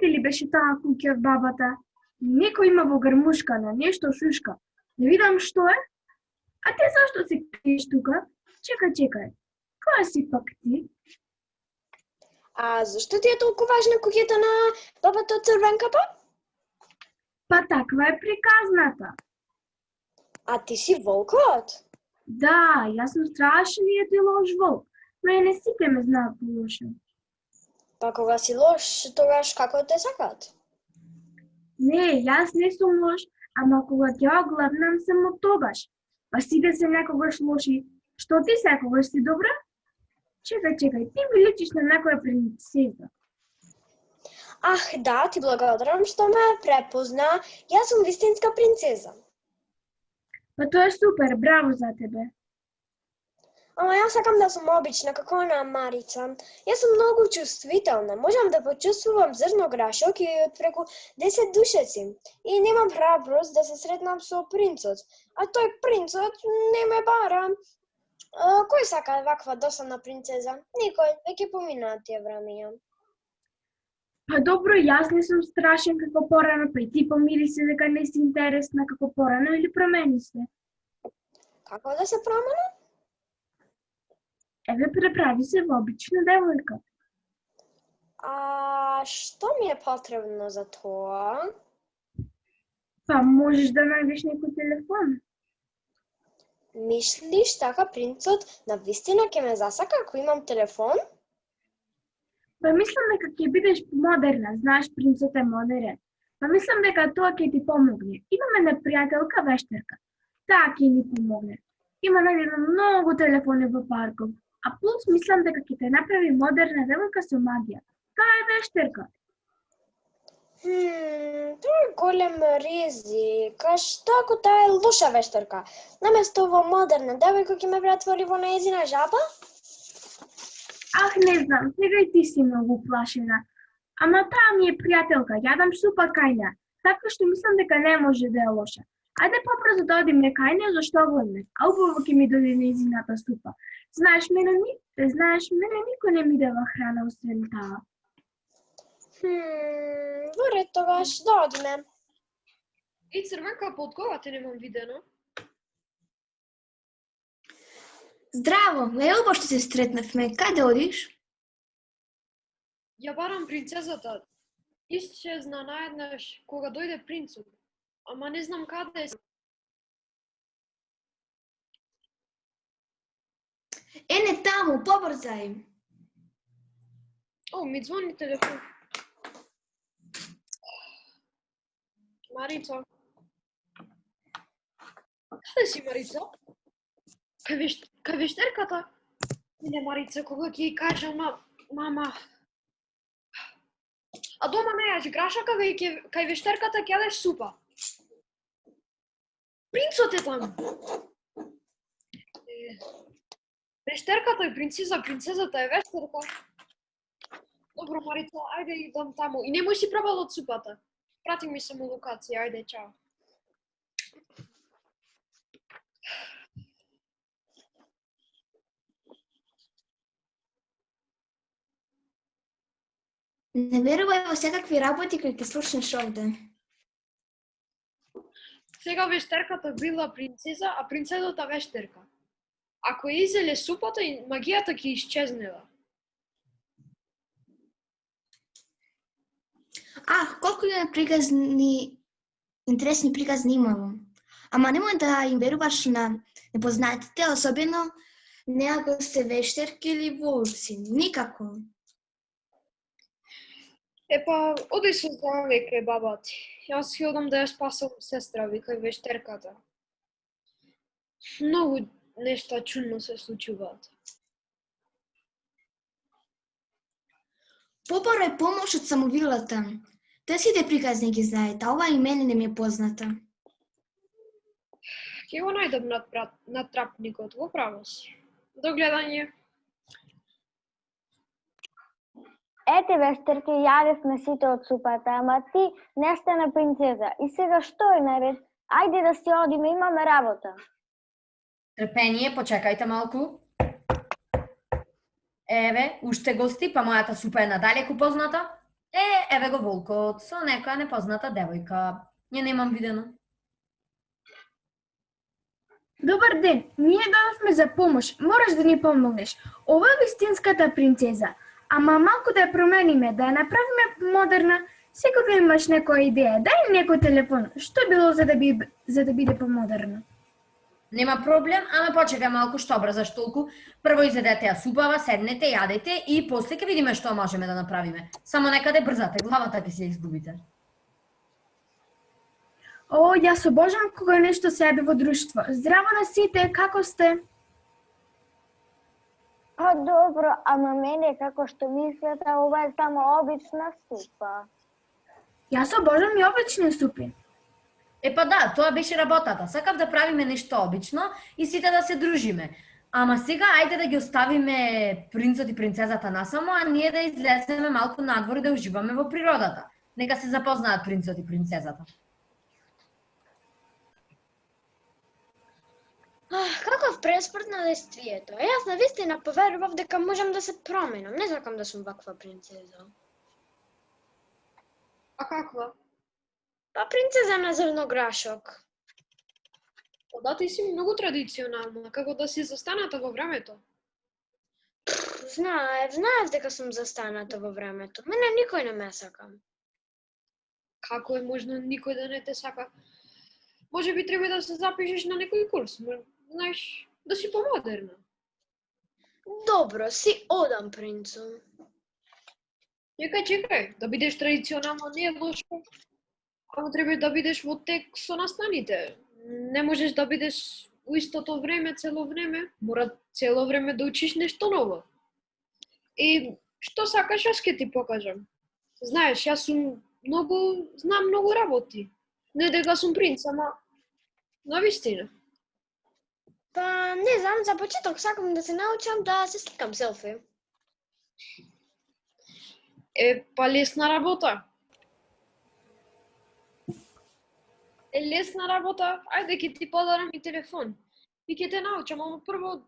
Ајде ли беше таа куќа бабата? Некој има во грмушкана, нешто шушка. Не видам што е. А ти зашто се криеш тука? Чекај. Која си пак ти? А зашто ти е толку важна куќата на бабата од Црвенката? Па таква е приказната. А ти си волкот? Да, јас сум страшниот и лош волк. Мене сите ме знаат лошо. Па кога си лош, тогаш како те сакаат? Не, јас не сум лош, ама кога ќе оглавнам сам од тогаш. Па сите се некогаш лоши. Што ти секогаш си добра? Чекај, ти ми личиш на некоја принцеза. Ах, да, ти благодарам што ме препозна. Јас сум вистинска принцеза. Па тоа е супер, браво за тебе. Ама јас сакам да сум обична, како она Марица. Јас сум многу чувствителна. Можам да почувствувам зрно грашок и од преку 10 душеци. И немам храброст да се сретнам со принцот. А тој принцот не ме бара. Кој сака ваква досадна принцеза? Никој, веќе поминаа тие времења. Па добро, јас не сум страшен како порано, па и ти помири се дека не си интересна како порано или промени се. Како да се промени? Еве, преправи се во обична девојка. А што ми е потребно за тоа? Па можеш да најдеш некој телефон. Мислиш така принцот навистина ќе ме засака ако имам телефон? Па мислам дека ќе бидеш модерна, знаеш, принцот е модерен. Па мислам дека тоа ќе ти помогне. Имаме една пријателка вештерка. Таа ќе ни помогне. Има најдено многу телефони во парков. А плюс мислам дека ќе те направи модерна девојка со магија. Таа е вештерка. Тоа е голем ризик. А што ако таа е лоша вештерка? Наместо во модерна девојка ќе ме претвори во нејзина жаба? Ах, не знам, сега и ти си многу плашена. Ама таа ми е пријателка, јадам супа кај неа, така што мислам дека не може да е лоша. Ајде побрзо да одиме кај неа, зашто годне, а убаво ќе ми дојде нејзината супа. Знаеш, мене никој не ми дава храна освен таа. Во ред тогаш, да одиме. И Црвенка, под кога те немам видено? Здраво, ме е убаво што се сретнавме. Каде одиш? Ја барам принцезата. Исчезна наеднаш кога дојде принцот. Ама не знам каде е. Не таму, побрзај. О, ми звони телефон. Марица. Каде си, Марица? Кај вештерката? Не, Марица, кога ќе ја кажам мама. А дома не јаш грашака, кај вештерката ќе јадеш супа. Принцот е таму. Вештерката е принцезата е вештерка. Добро, Марица, ајде идам таму. И немој си пробал од супата. Прати ми само локација, ајде, чао. Не верувај во секакви работи кои ќе слушнеш овде. Сега вештерката била принцеза, а принцезата вештерка. Ако ја изеле супата, магијата ќе исчезнела. Колку интересни приказни имало. Ама немој да им веруваш на непознатите, особено не ако се вештерки или волци. Никако. Епа, оди се здраве кај баба ти. Јас ќе одам да ја спасам сестра ви кај вештерката. Многу нешта чудно се случуваат. Побарај помош од самовилата. Те сите приказни ги знаете, а ова и мене не ми е позната. Ќе го најдам натрапникот, во право си. До гледање. Ете, вештерки, јадевме сите од супата, ама ти не стана принцеза. И сега што е наред? Ајде да си одиме, имаме работа. Трпение, почекајте малку. Еве, уште гости, па мојата супа е надалеку позната. Еве го волкот со некоја непозната девојка. Ја немам видено. Добар ден, ние додавме за помош. Мораш да ни помогнеш. Ова е вистинската принцеза. Ама малку да ја промениме, да ја направиме модерна. Секога имаш некоја идеја, дај некој телефон. Што било за да биде помодерно? Нема проблем, ама почекај малку, што брзаш толку. Прво изедете ја супава, седнете, јадете и после ќе видиме што можеме да направиме. Само некаде брзате, главата ќе си ја изгубите. О, јас обожам кога нешто се јаде во друштво. Здраво на сите, како сте? А добро, ама мене како што мислите, ова е само обична супа. Јас обожам и обични супи. Па да, тоа беше работата. Сакав да правиме нешто обично и сите да се дружиме. Ама сега ајде да ги оставиме принцот и принцезата насамо, а ние да излеземе малку надвор и да уживаме во природата. Нека се запознаат принцот и принцезата. Каков преспорт на действието. Јас навистина поверував дека можам да се променам. Не сакам да сум ваква принцеза. А каква? Па принцеза на зрнограшок. Да, ти си многу традиционална, како да си застаната во времето. Знаев дека сум застаната во времето. Мене никој не ме сака. Како е можно никој да не те сака? Може би треба да се запишеш на некој курс, знаеш, да си помодерна. Добро, си одам, принцу. Чекај, да бидеш традиционална не е лошо. Ама треба да бидеш во тек со настаните. Не можеш да бидеш у истото време цело време. Мора цело време да учиш нешто ново. И што сакаш, јас ќе ти покажам. Знаеш, јас сум знам многу работи. Не дека сум принц, ама навистина. Па, не знам, за почеток сакам да се научам да се сликам селфи. Па лесна работа. Лесна работа, ајде ќе ти подарам и телефон. И ќе те научам, ама прво,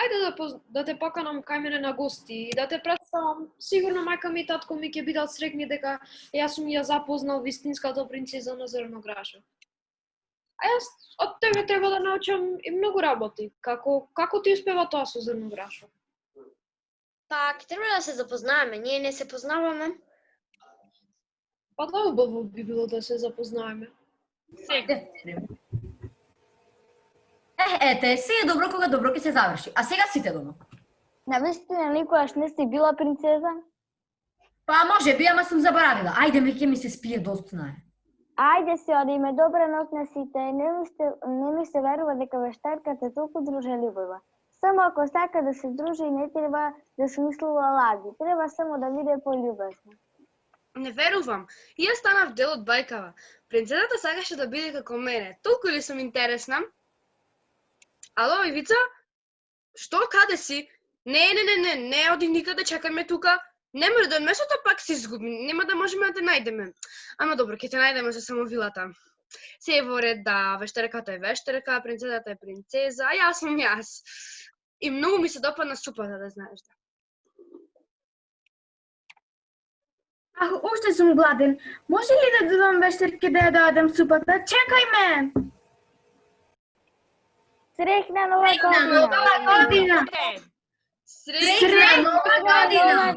ајде да те поканам кај мене на гости и да те представам. Сигурно мајка ми и татко ми ќе бидат среќни дека јас сум ја запознал вистинската принцеза на Зрнограшок. А јас од тебе треба да научам и многу работи. Како ти успева тоа со Зрнограшок? Па, ќе треба да се запознаеме, ние не се познаваме. Па да, убаво би било да се запознаеме. Ете, се е добро кога добро ќе се заврши. А сега сите дома. Навистина никогаш не си била принцеза? Па може би, ама сум заборавила. Ајде ме ќе ми се спие доцна е. Ајде се одиме, добра ноќ на сите. Не ми се верува дека вештарката е толку дружелюбива. Само ако сака да се дружи, не треба да смислува лаги. Треба само да биде полюбезна. Не верувам. И јас станав дел од бајкава. Принцезата сакаше да биде како мене. Толку ли сум интересна? Ало, Ивица? Што, каде си? Не оди никаде, чекај ме тука. Не може да месото пак се изгуби, нема да можеме да те најдеме. Ама добро, ќе те најдеме со самовилата. Се е во ред да вештарката е вештарка, принцезата е принцеза, а јас сум јас. И многу ми се допадна супата, да знаеш да. Уште сум гладен. Може ли да додам вештарки да ја дадам супата? Чекај ме! Среќна нова Среќна година! Година! Среќна нова година!